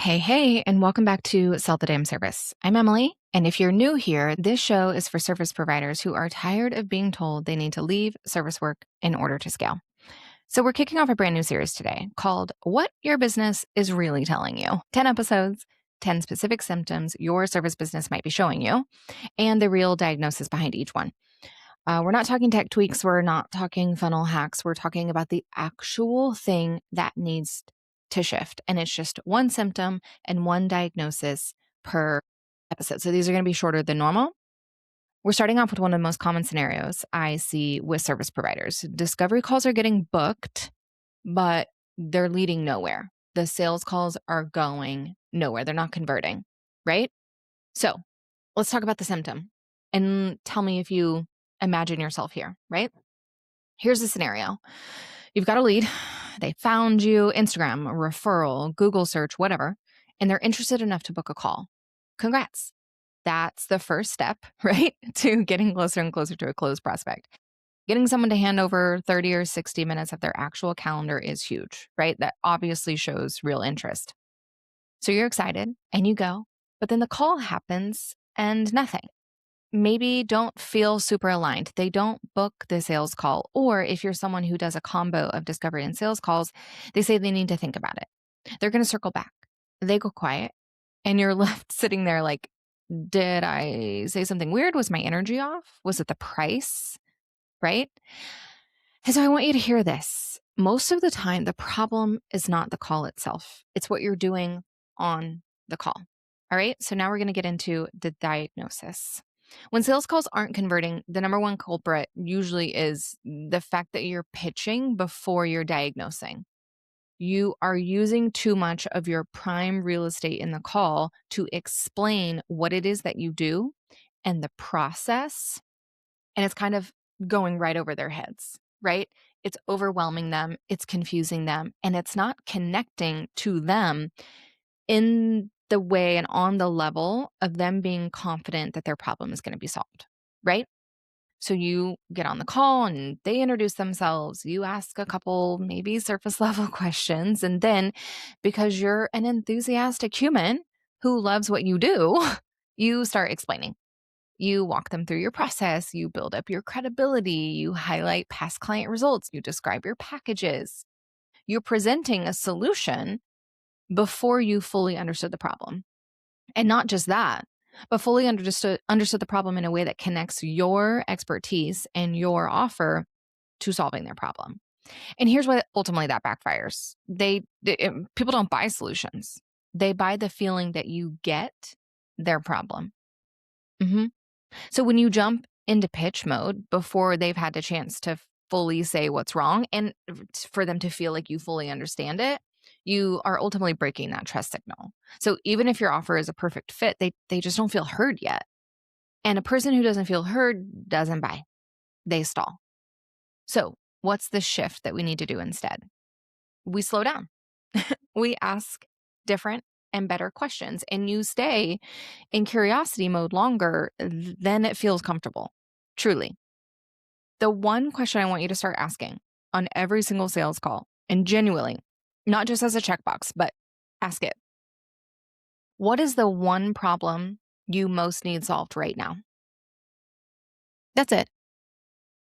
Hey, and welcome back to Sell the Damn Service. I'm Emily, and if you're new here, this show is for service providers who are tired of being told they need to leave service work in order to scale. So, we're kicking off a brand new series today called What Your Business is Really Telling You. 10 episodes, 10 specific symptoms your service business might be showing you, and the real diagnosis behind each one. We're not talking tech tweaks, we're not talking funnel hacks, we're talking about the actual thing that needs to shift. And it's just one symptom and one diagnosis per episode. So these are going to be shorter than normal. We're starting off with one of the most common scenarios I see with service providers. Discovery calls are getting booked, but they're leading nowhere. The sales calls are going nowhere. They're not converting, right? So let's talk about the symptom and tell me if you imagine yourself here, right? Here's the scenario. You've got a lead. They found you, Instagram, a referral, Google search, whatever, and they're interested enough to book a call. Congrats. That's the first step, right? To getting closer and closer to a closed prospect. Getting someone to hand over 30 or 60 minutes of their actual calendar is huge, right? That obviously shows real interest. So you're excited and you go, but then the call happens and nothing. Maybe don't feel super aligned. They don't book the sales call. Or if you're someone who does a combo of discovery and sales calls, they say they need to think about it. They're going to circle back. They go quiet and you're left sitting there like, did I say something weird? Was my energy off? Was it the price? Right? And so I want you to hear this. Most of the time, the problem is not the call itself. It's what you're doing on the call. All right. So now we're going to get into the diagnosis. When sales calls aren't converting, the number one culprit usually is the fact that you're pitching before you're diagnosing. You are using too much of your prime real estate in the call to explain what it is that you do and the process. And it's kind of going right over their heads, right? It's overwhelming them, it's confusing them, and it's not connecting to them in the way and on the level of them being confident that their problem is going to be solved, right? So you get on the call and they introduce themselves. You ask a couple, maybe surface level questions. And then because you're an enthusiastic human who loves what you do, you start explaining. You walk them through your process. You build up your credibility. You highlight past client results. You describe your packages. You're presenting a solution before you fully understood the problem. And not just that, but fully understood the problem in a way that connects your expertise and your offer to solving their problem. And here's why ultimately that backfires. People don't buy solutions. They buy the feeling that you get their problem. So when you jump into pitch mode before they've had the chance to fully say what's wrong and for them to feel like you fully understand it, you are ultimately breaking that trust signal. So even if your offer is a perfect fit, they just don't feel heard yet. And a person who doesn't feel heard doesn't buy. They stall. So what's the shift that we need to do instead? We slow down. We ask different and better questions, and you stay in curiosity mode longer than it feels comfortable. Truly. The one question I want you to start asking on every single sales call, and genuinely, not just as a checkbox, but ask it. What is the one problem you most need solved right now? That's it.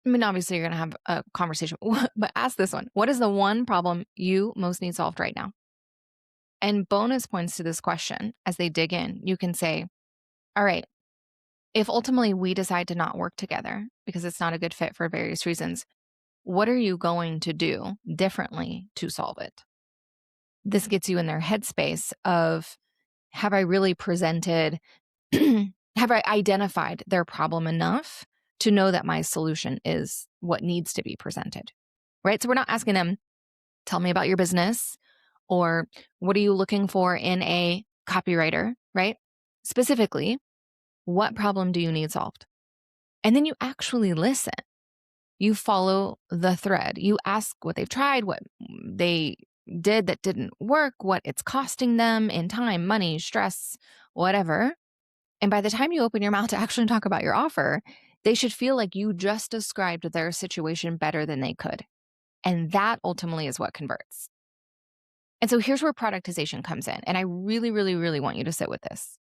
I mean, obviously, you're going to have a conversation, but ask this one. What is the one problem you most need solved right now? And bonus points to this question as they dig in, you can say, all right, if ultimately we decide to not work together because it's not a good fit for various reasons, what are you going to do differently to solve it? This gets you in their headspace of, have I really presented, have I identified their problem enough to know that my solution is what needs to be presented, right? So we're not asking them, tell me about your business, or what are you looking for in a copywriter, right? Specifically, what problem do you need solved? And then you actually listen. You follow the thread. You ask what they've tried, what they did that didn't work, what it's costing them in time, money, stress, whatever. And by the time you open your mouth to actually talk about your offer, they should feel like you just described their situation better than they could. And that ultimately is what converts. And so here's where productization comes in. And I really, really, really want you to sit with this.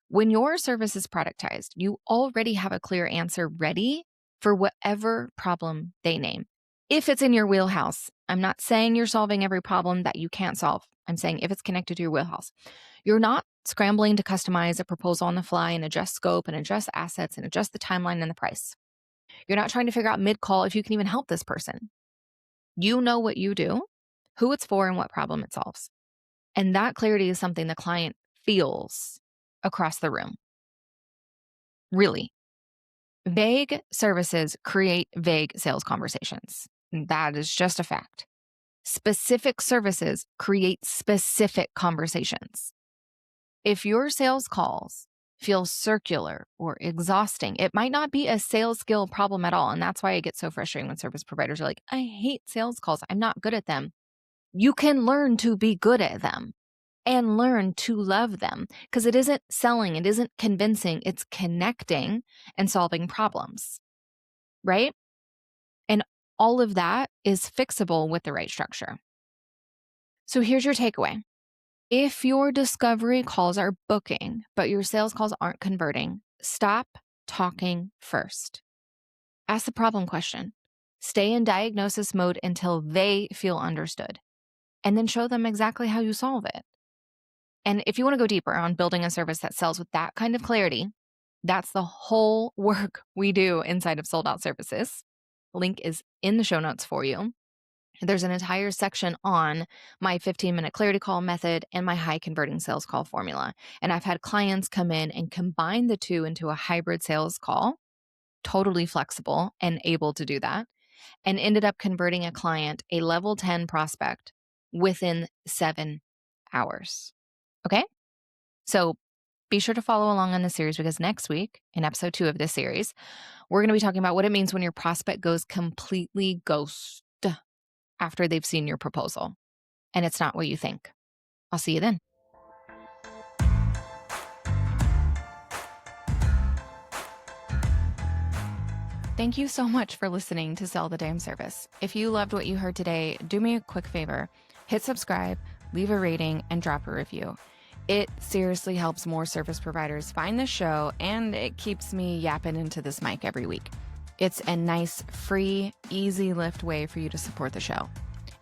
When your service is productized, you already have a clear answer ready for whatever problem they name. If it's in your wheelhouse, I'm not saying you're solving every problem that you can't solve. I'm saying if it's connected to your wheelhouse, you're not scrambling to customize a proposal on the fly and adjust scope and adjust assets and adjust the timeline and the price. You're not trying to figure out mid-call if you can even help this person. You know what you do, who it's for, and what problem it solves. And that clarity is something the client feels across the room. Really. Vague services create vague sales conversations. That is just a fact. Specific services create specific conversations. If your sales calls feel circular or exhausting, it might not be a sales skill problem at all. And that's why I get so frustrating when service providers are like, I hate sales calls. I'm not good at them. You can learn to be good at them and learn to love them because it isn't selling, it isn't convincing, it's connecting and solving problems, right? And all of that is fixable with the right structure. So here's your takeaway. If your discovery calls are booking, but your sales calls aren't converting, stop talking first. Ask the problem question. Stay in diagnosis mode until they feel understood, and then show them exactly how you solve it. And if you want to go deeper on building a service that sells with that kind of clarity, that's the whole work we do inside of Sold Out Services. Link is in the show notes for you. There's an entire section on my 15-minute clarity call method and my high converting sales call formula. And I've had clients come in and combine the two into a hybrid sales call, totally flexible and able to do that, and ended up converting a client, a level 10 prospect, within 7 hours. Okay? So be sure to follow along on the series because next week, in episode 2 of this series, we're going to be talking about what it means when your prospect goes completely ghost after they've seen your proposal and it's not what you think. I'll see you then. Thank you so much for listening to Sell the Damn Service. If you loved what you heard today, do me a quick favor, hit subscribe, leave a rating, and drop a review. It seriously helps more service providers find the show, and it keeps me yapping into this mic every week. It's a nice, free, easy lift way for you to support the show.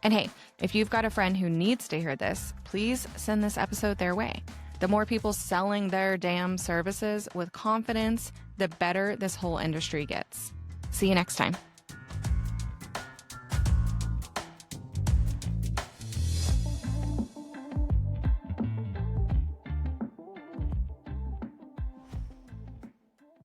And hey, if you've got a friend who needs to hear this, please send this episode their way. The more people selling their damn services with confidence, the better this whole industry gets. See you next time.